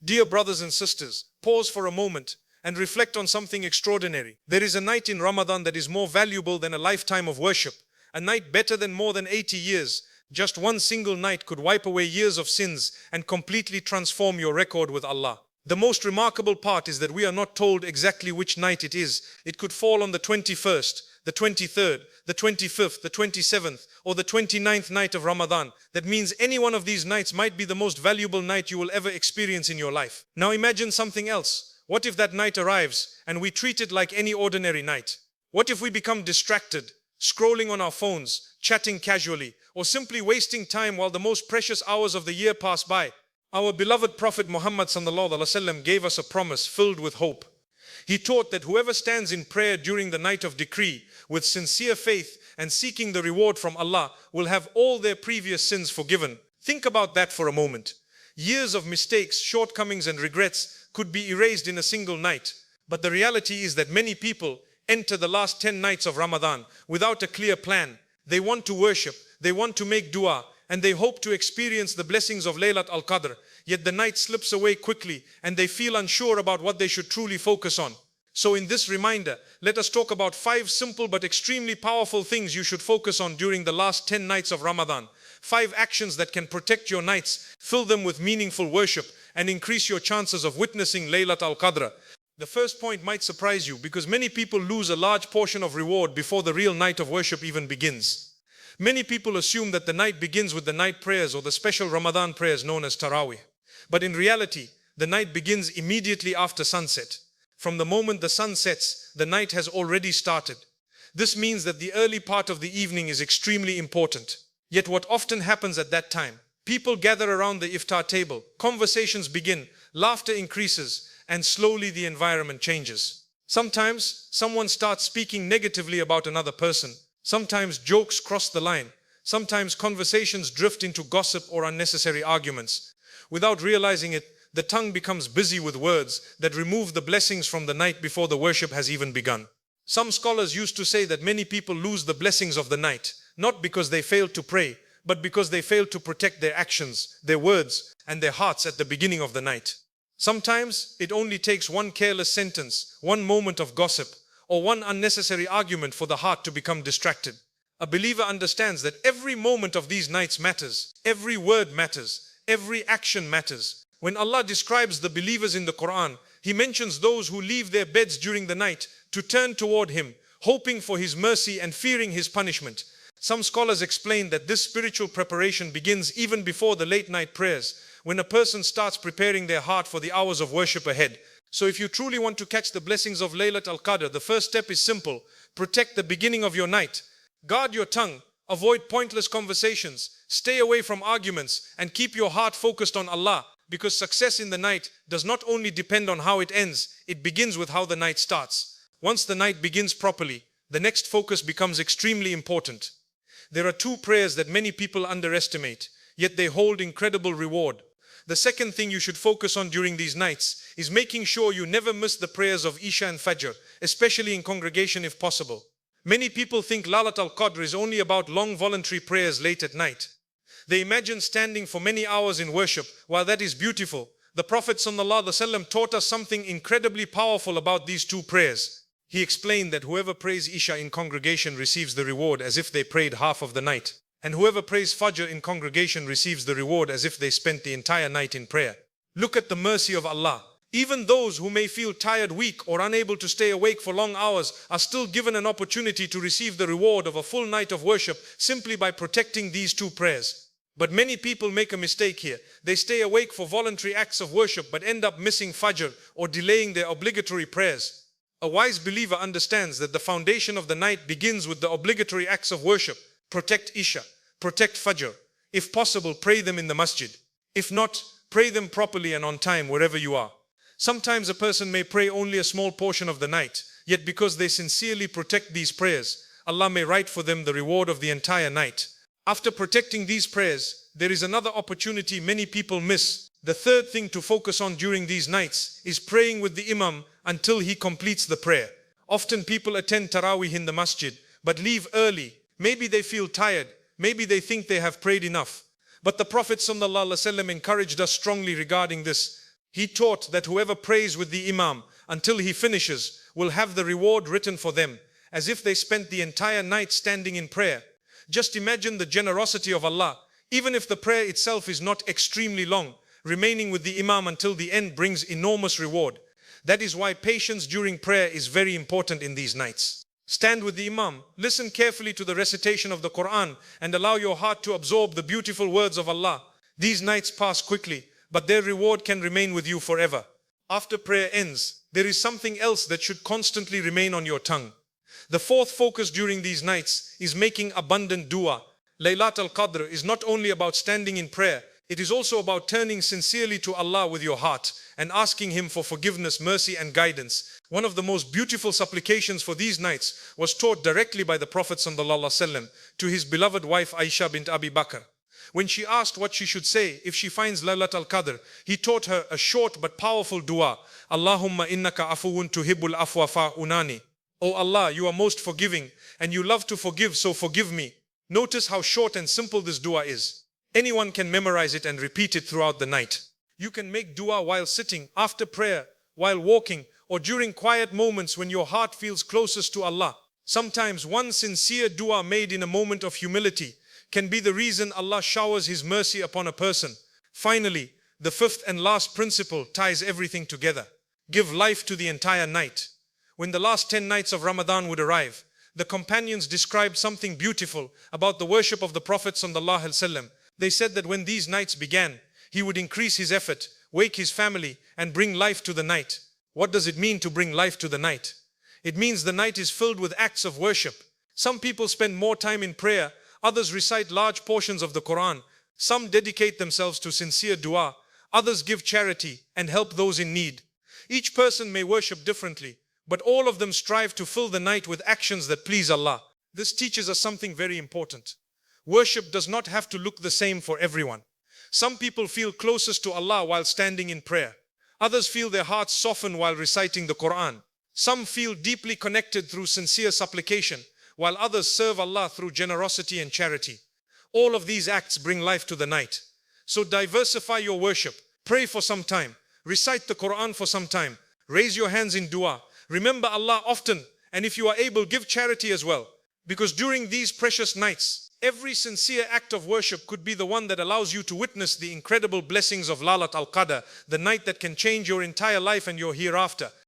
Dear brothers and sisters, pause for a moment and reflect on something extraordinary. There is a night in Ramadan that is more valuable than a lifetime of worship, a night better than more than 80 years. Just one single night could wipe away years of sins and completely transform your record with Allah. The most remarkable part is that we are not told exactly which night it is. It could fall on the 21st, the 23rd, the 25th, the 27th, or the 29th night of Ramadan. That means any one of these nights might be the most valuable night you will ever experience in your life. Now imagine something else. What if that night arrives and we treat it like any ordinary night? What if we become distracted, scrolling on our phones, chatting casually, or simply wasting time while the most precious hours of the year pass by? Our beloved Prophet Muhammad ﷺ gave us a promise filled with hope. He taught that whoever stands in prayer during the night of decree with sincere faith and seeking the reward from Allah will have all their previous sins forgiven. Think about that for a moment. Years of mistakes, shortcomings and regrets could be erased in a single night. But the reality is that many people enter the last 10 nights of Ramadan without a clear plan. They want to worship, they want to make dua, and they hope to experience the blessings of Laylatul Qadr. Yet the night slips away quickly and they feel unsure about what they should truly focus on. So in this reminder, let us talk about 5 simple but extremely powerful things you should focus on during the last 10 nights of Ramadan. 5 actions that can protect your nights, fill them with meaningful worship, and increase your chances of witnessing Laylatul Qadr. The first point might surprise you because many people lose a large portion of reward before the real night of worship even begins. Many people assume that the night begins with the night prayers or the special Ramadan prayers known as Taraweeh. But in reality, the night begins immediately after sunset. From the moment the sun sets, the night has already started. This means that the early part of the evening is extremely important. Yet what often happens at that time? People gather around the iftar table, conversations begin, laughter increases, and slowly the environment changes. Sometimes someone starts speaking negatively about another person. Sometimes jokes cross the line. Sometimes conversations drift into gossip or unnecessary arguments. Without realizing it, the tongue becomes busy with words that remove the blessings from the night before the worship has even begun. Some scholars used to say that many people lose the blessings of the night, not because they failed to pray, but because they failed to protect their actions, their words, and their hearts at the beginning of the night. Sometimes it only takes one careless sentence, one moment of gossip, or one unnecessary argument for the heart to become distracted. A believer understands that every moment of these nights matters, every word matters, every action matters. When Allah describes the believers in the Quran, He mentions those who leave their beds during the night to turn toward Him, hoping for His mercy and fearing His punishment. Some scholars explain that this spiritual preparation begins even before the late night prayers, when a person starts preparing their heart for the hours of worship ahead. So if you truly want to catch the blessings of Laylatul Qadr, the first step is simple. Protect the beginning of your night. Guard your tongue. Avoid pointless conversations. Stay away from arguments and keep your heart focused on Allah. Because success in the night does not only depend on how it ends, it begins with how the night starts. Once the night begins properly, the next focus becomes extremely important. There are 2 prayers that many people underestimate, yet they hold incredible reward. The second thing you should focus on during these nights is making sure you never miss the prayers of Isha and Fajr, especially in congregation if possible. Many people think Laylatul Qadr is only about long voluntary prayers late at night. They imagine standing for many hours in worship. While that is beautiful, the Prophet ﷺ taught us something incredibly powerful about these 2 prayers. He explained that whoever prays Isha in congregation receives the reward as if they prayed half of the night. And whoever prays Fajr in congregation receives the reward as if they spent the entire night in prayer. Look at the mercy of Allah. Even those who may feel tired, weak, or unable to stay awake for long hours are still given an opportunity to receive the reward of a full night of worship simply by protecting these 2 prayers. But many people make a mistake here. They stay awake for voluntary acts of worship but end up missing Fajr or delaying their obligatory prayers. A wise believer understands that the foundation of the night begins with the obligatory acts of worship. Protect Isha, protect Fajr. If possible, pray them in the masjid. If not, pray them properly and on time wherever you are. Sometimes a person may pray only a small portion of the night, yet because they sincerely protect these prayers, Allah may write for them the reward of the entire night. After protecting these prayers, there is another opportunity many people miss. The third thing to focus on during these nights is praying with the Imam until he completes the prayer. Often people attend Taraweeh in the masjid, but leave early. Maybe they feel tired, maybe they think they have prayed enough. But the Prophet ﷺ encouraged us strongly regarding this. He taught that whoever prays with the Imam until he finishes will have the reward written for them, as if they spent the entire night standing in prayer. Just imagine the generosity of Allah. Even if the prayer itself is not extremely long, remaining with the Imam until the end brings enormous reward. That is why patience during prayer is very important in these nights. Stand with the Imam, listen carefully to the recitation of the Quran, and allow your heart to absorb the beautiful words of Allah. These nights pass quickly, but their reward can remain with you forever. After prayer ends, there is something else that should constantly remain on your tongue. The fourth focus during these nights is making abundant dua. Laylatul Qadr is not only about standing in prayer, it is also about turning sincerely to Allah with your heart and asking Him for forgiveness, mercy and guidance. One of the most beautiful supplications for these nights was taught directly by the Prophet ﷺ to his beloved wife Isha bint Abi Bakr. When she asked what she should say if she finds Laylatul Qadr, he taught her a short but powerful dua. Allahumma innaka afuwun tuhibbul afwa fa'unani. O Allah, you are most forgiving and you love to forgive, so forgive me. Notice how short and simple this dua is. Anyone can memorize it and repeat it throughout the night. You can make dua while sitting, after prayer, while walking, or during quiet moments when your heart feels closest to Allah. Sometimes one sincere dua made in a moment of humility can be the reason Allah showers His mercy upon a person. Finally, the fifth and last principle ties everything together. Give life to the entire night. When the last 10 nights of Ramadan would arrive, the companions described something beautiful about the worship of the Prophet ﷺ. They said that when these nights began, he would increase his effort, wake his family, and bring life to the night. What does it mean to bring life to the night? It means the night is filled with acts of worship. Some people spend more time in prayer, others recite large portions of the Quran, some dedicate themselves to sincere dua, others give charity and help those in need. Each person may worship differently, but all of them strive to fill the night with actions that please Allah. This teaches us something very important. Worship does not have to look the same for everyone. Some people feel closest to Allah while standing in prayer. Others feel their hearts soften while reciting the Quran. Some feel deeply connected through sincere supplication, while others serve Allah through generosity and charity. All of these acts bring life to the night. So diversify your worship. Pray for some time. Recite the Quran for some time. Raise your hands in dua. Remember Allah often, and if you are able, give charity as well. Because during these precious nights, every sincere act of worship could be the one that allows you to witness the incredible blessings of Laylatul Qadr, the night that can change your entire life and your hereafter.